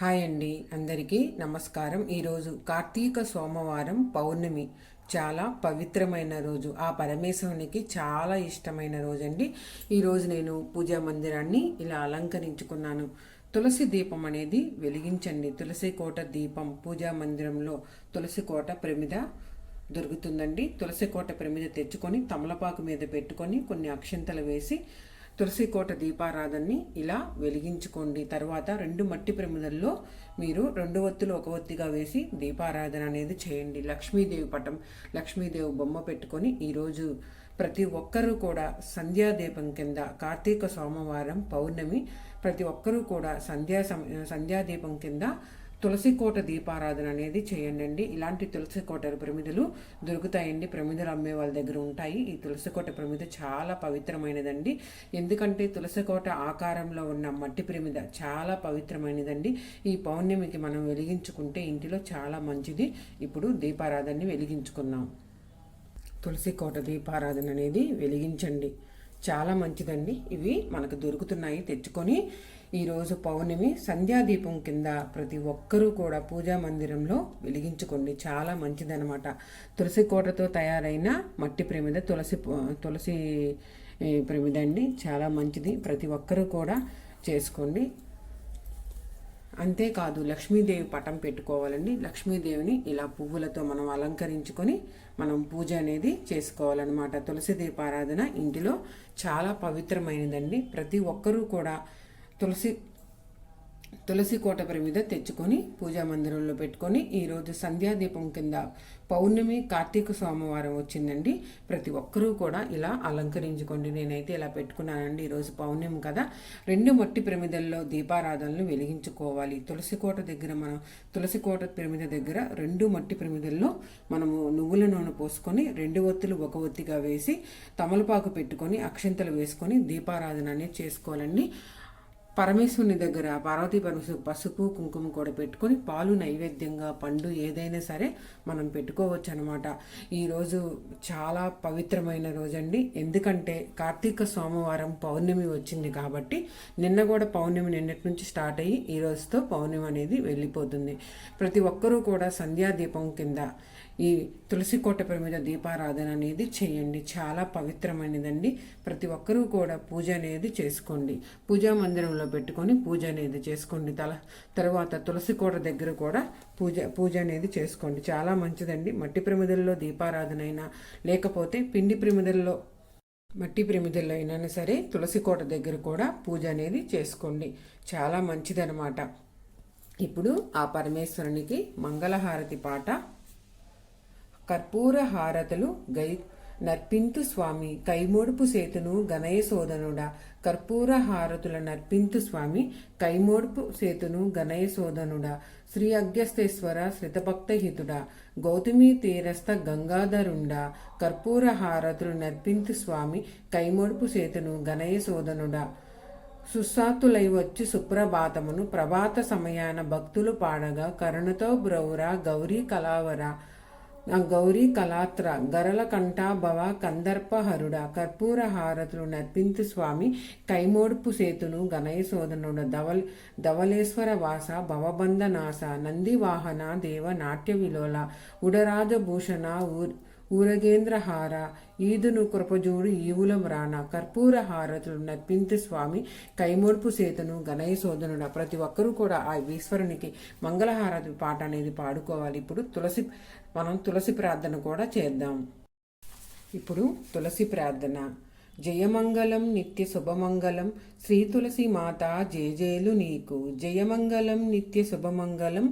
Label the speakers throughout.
Speaker 1: Hi అండి, అందరికీ నమస్కారం. ఈరోజు కార్తీక సోమవారం పౌర్ణమి. చాలా పవిత్రమైన రోజు. ఆ పరమేశ్వరునికి చాలా ఇష్టమైన రోజు అండి. ఈరోజు నేను పూజా మందిరాన్ని ఇలా అలంకరించుకున్నాను. తులసి దీపం అనేది వెలిగించండి. తులసి కోట దీపం పూజా మందిరంలో తులసి కోట ప్రమిద దొరుకుతుందండి. తులసి కోట ప్రమిద తెచ్చుకొని తమలపాకు మీద పెట్టుకొని కొన్ని అక్షంతలు వేసి తులసి కోట దీపారాధనని ఇలా వెలిగించుకోండి. తర్వాత 2 మట్టి ప్రమిదల్లో మీరు 2 ఒత్తులు ఒక ఒత్తిగా వేసి దీపారాధన అనేది చేయండి. లక్ష్మీదేవి పటం, లక్ష్మీదేవి బొమ్మ పెట్టుకొని ఈరోజు ప్రతి ఒక్కరూ కూడా సంధ్యాదీపం కింద కార్తీక సోమవారం పౌర్ణమి ప్రతి ఒక్కరూ కూడా సంధ్యాదీపం కింద తులసి కోట దీపారాధన అనేది చేయండి. ఇలాంటి తులసి కోట ప్రమిదలు దొరుకుతాయండి. ప్రమిదలు అమ్మే వాళ్ళ దగ్గర ఉంటాయి. ఈ తులసి కోట ప్రమిద చాలా పవిత్రమైనదండి. ఎందుకంటే తులసి కోట ఆకారంలో ఉన్న మట్టి ప్రమిద చాలా పవిత్రమైనదండి. ఈ పౌర్ణమికి మనం వెలిగించుకుంటే ఇంటిలో చాలా మంచిది. ఇప్పుడు దీపారాధనని వెలిగించుకుందాం. తులసి కోట దీపారాధన అనేది వెలిగించండి. చాలా మంచిదండి. ఇవి మనకు దొరుకుతున్నాయి, తెచ్చుకొని ఈరోజు పౌర్ణమి సంధ్యాదీపం కింద ప్రతి ఒక్కరూ కూడా పూజా మందిరంలో వెలిగించుకోండి. చాలా మంచిదనమాట. తులసి కోటతో తయారైన మట్టి ప్రమిద తులసి ప్రమిద అండి. చాలా మంచిది. ప్రతి ఒక్కరూ కూడా చేసుకోండి. అంతేకాదు లక్ష్మీదేవి పటం పెట్టుకోవాలండి. లక్ష్మీదేవిని ఇలా పువ్వులతో మనం అలంకరించుకొని మనం పూజ అనేది చేసుకోవాలన్నమాట. తులసి దీపారాధన ఇంటిలో చాలా పవిత్రమైనదండి. ప్రతి ఒక్కరూ కూడా తులసి కోట ప్రమిద తెచ్చుకొని పూజా మందిరంలో పెట్టుకొని ఈరోజు సంధ్యాదీపం కింద పౌర్ణమి కార్తీక సోమవారం వచ్చిందండి. ప్రతి ఒక్కరూ కూడా ఇలా అలంకరించుకోండి. నేనైతే ఇలా పెట్టుకున్నానండి. ఈరోజు పౌర్ణమి కదా. 2 మట్టి ప్రమిదల్లో దీపారాధనలు వెలిగించుకోవాలి. తులసి కోట ప్రమిద దగ్గర 2 మట్టి ప్రమిదల్లో మనము నువ్వుల నూనె పోసుకొని 2 ఒత్తులు ఒక ఒత్తిగా వేసి తమలపాకు పెట్టుకొని అక్షంతలు వేసుకొని దీపారాధన అనేది చేసుకోవాలండి. పరమేశ్వరుని దగ్గర పార్వతీ పరమేశ్వరు పసుపు కుంకుమ కూడా పెట్టుకొని పాలు నైవేద్యంగా పండు ఏదైనా సరే మనం పెట్టుకోవచ్చు అనమాట. ఈరోజు చాలా పవిత్రమైన రోజండి. ఎందుకంటే కార్తీక సోమవారం పౌర్ణమి వచ్చింది కాబట్టి నిన్న కూడా పౌర్ణమి నిన్నటి నుంచి స్టార్ట్ అయ్యి ఈ రోజుతో పౌర్ణమి అనేది వెళ్ళిపోతుంది. ప్రతి ఒక్కరూ కూడా సంధ్యాదీపం కింద ఈ తులసి కోట ప్రమిద దీపారాధన అనేది చేయండి. చాలా పవిత్రమైనదండి. ప్రతి ఒక్కరూ కూడా పూజ అనేది చేసుకోండి. పూజా మందిరంలో పెట్టుకొని పూజ అనేది చేసుకోండి. తర్వాత తులసి కోట దగ్గర కూడా పూజ అనేది చేసుకోండి. చాలా మంచిదండి. మట్టి ప్రమిదల్లో దీపారాధన అయినా లేకపోతే పిండి ప్రమిదల్లో మట్టి ప్రమిదల్లో అయినా సరే తులసి కోట దగ్గర కూడా పూజ అనేది చేసుకోండి. చాలా మంచిదనమాట. ఇప్పుడు ఆ పరమేశ్వరునికి మంగళహారతి పాట. కర్పూర హారతులు నర్పింతు స్వామి కైమోడుపు సేతును గణయ సోదనుడా. కర్పూర హారతుల నర్పింతు స్వామి కైమోడుపు సేతును గణయ సోదనుడా. శ్రీ అగస్త్యేశ్వర శ్రితభక్తహితుడా. గౌతమి తీరస్థ గంగాధరుండా. కర్పూర హారతులు నర్పింతు స్వామి కైమోడుపు సేతును గణయ సోదనుడా. సుస్సాతులై వచ్చి సుప్రభాతమును ప్రభాత సమయాన భక్తులు పాడగా కరుణతో బ్రౌరా గౌరీ కళావర గౌరీ కళాత్ర గరల కంఠాభవ కందర్పహరుడ. కర్పూర హారతులు నర్పింతు స్వామి కైమోడుపు సేతును గణయ సోదనుడ. ధవళేశ్వర వాస భవబంధనాశ నందివాహన దేవ నాట్య విలోల ఉడరాజభూషణ ఊరగేంద్రహార ఈదును కృపజూడు ఈవుల వ్రాణ. కర్పూర హారతులు నర్పింతు స్వామి కైమోడ్పు సేతును గణయ సోదనుడ. ప్రతి ఒక్కరూ కూడా ఆ ఈశ్వరునికి మంగళహారతి పాట అనేది పాడుకోవాలి. ఇప్పుడు మనం తులసి ప్రార్థన కూడా చేద్దాం. ఇప్పుడు తులసి ప్రార్థన. జయమంగళం నిత్య శుభమంగళం శ్రీ తులసి మాత జేజేలు నీకు. జయమంగళం నిత్య శుభమంగళం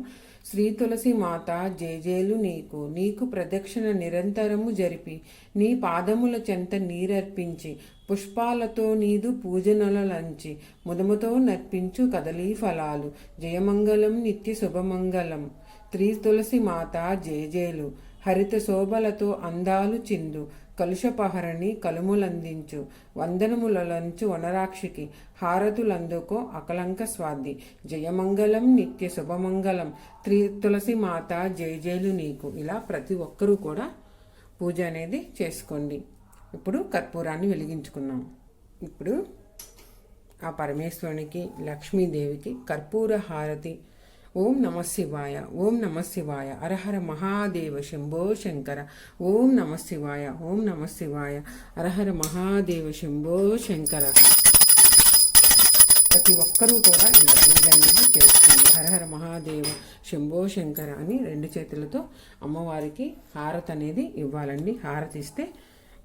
Speaker 1: శ్రీ తులసి మాత జేజేలు నీకు. నీకు ప్రదక్షిణ నిరంతరము జరిపి నీ పాదముల చెంత నీరర్పించి పుష్పాలతో నీదు పూజనలంచి ముదముతో నర్పించు కదలీ ఫలాలు. జయమంగళం నిత్య శుభమంగళం శ్రీ తులసి మాత జేజేలు. హరిత శోభలతో అందాలు చిందు కలుషపహరణి కలుములందించు వందనములంచు వనరాక్షికి హారతులందుకో అకలంక స్వాది. జయమంగళం నిత్య శుభమంగళం తులసి మాత జయజేలు నీకు. ఇలా ప్రతి ఒక్కరూ కూడా పూజ అనేది చేసుకోండి. ఇప్పుడు కర్పూరాన్ని వెలిగించుకున్నాం. ఇప్పుడు ఆ పరమేశ్వరునికి లక్ష్మీదేవికి కర్పూర హారతి ఓం నమ శివాయ, ఓం నమ శివాయ, హరహర మహాదేవ శంభో శంకర. ఓం నమ శివాయ, ఓం నమ శివాయ, హరహర మహాదేవ శంభో శంకర. ప్రతి ఒక్కరూ కూడా ఇలా పూజ అనేది చేసుకోండి. హరహర మహాదేవ శంభో శంకర అని 2 చేతులతో అమ్మవారికి హారతి అనేది ఇవ్వాలండి. హారతి ఇస్తే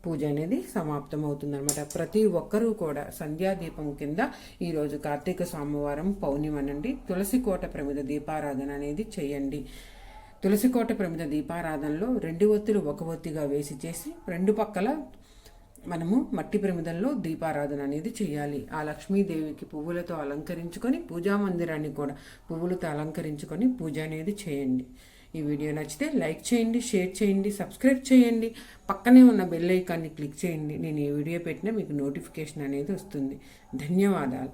Speaker 1: పూజ అనేది సమాప్తం అవుతుందన్నమాట. ప్రతి ఒక్కరూ కూడా సంధ్యాదీపం కింద ఈరోజు కార్తీక సోమవారం పౌర్ణిమనండి తులసికోట ప్రమిద దీపారాధన అనేది చేయండి. తులసికోట ప్రమిద దీపారాధనలో 2 ఒత్తులు 1 ఒత్తిగా వేసి చేసి 2 పక్కల మనము మట్టి ప్రమిదల్లో దీపారాధన అనేది చేయాలి. ఆ లక్ష్మీదేవికి పువ్వులతో అలంకరించుకొని పూజా మందిరాన్ని కూడా పువ్వులతో అలంకరించుకొని పూజ అనేది చేయండి. ఈ వీడియో నచ్చితే లైక్ చేయండి, షేర్ చేయండి, సబ్స్క్రైబ్ చేయండి, పక్కనే ఉన్న బెల్ ఐకాన్ని క్లిక్ చేయండి. నేను ఈ వీడియో పెట్టినా మీకు నోటిఫికేషన్ అనేది వస్తుంది. ధన్యవాదాలు.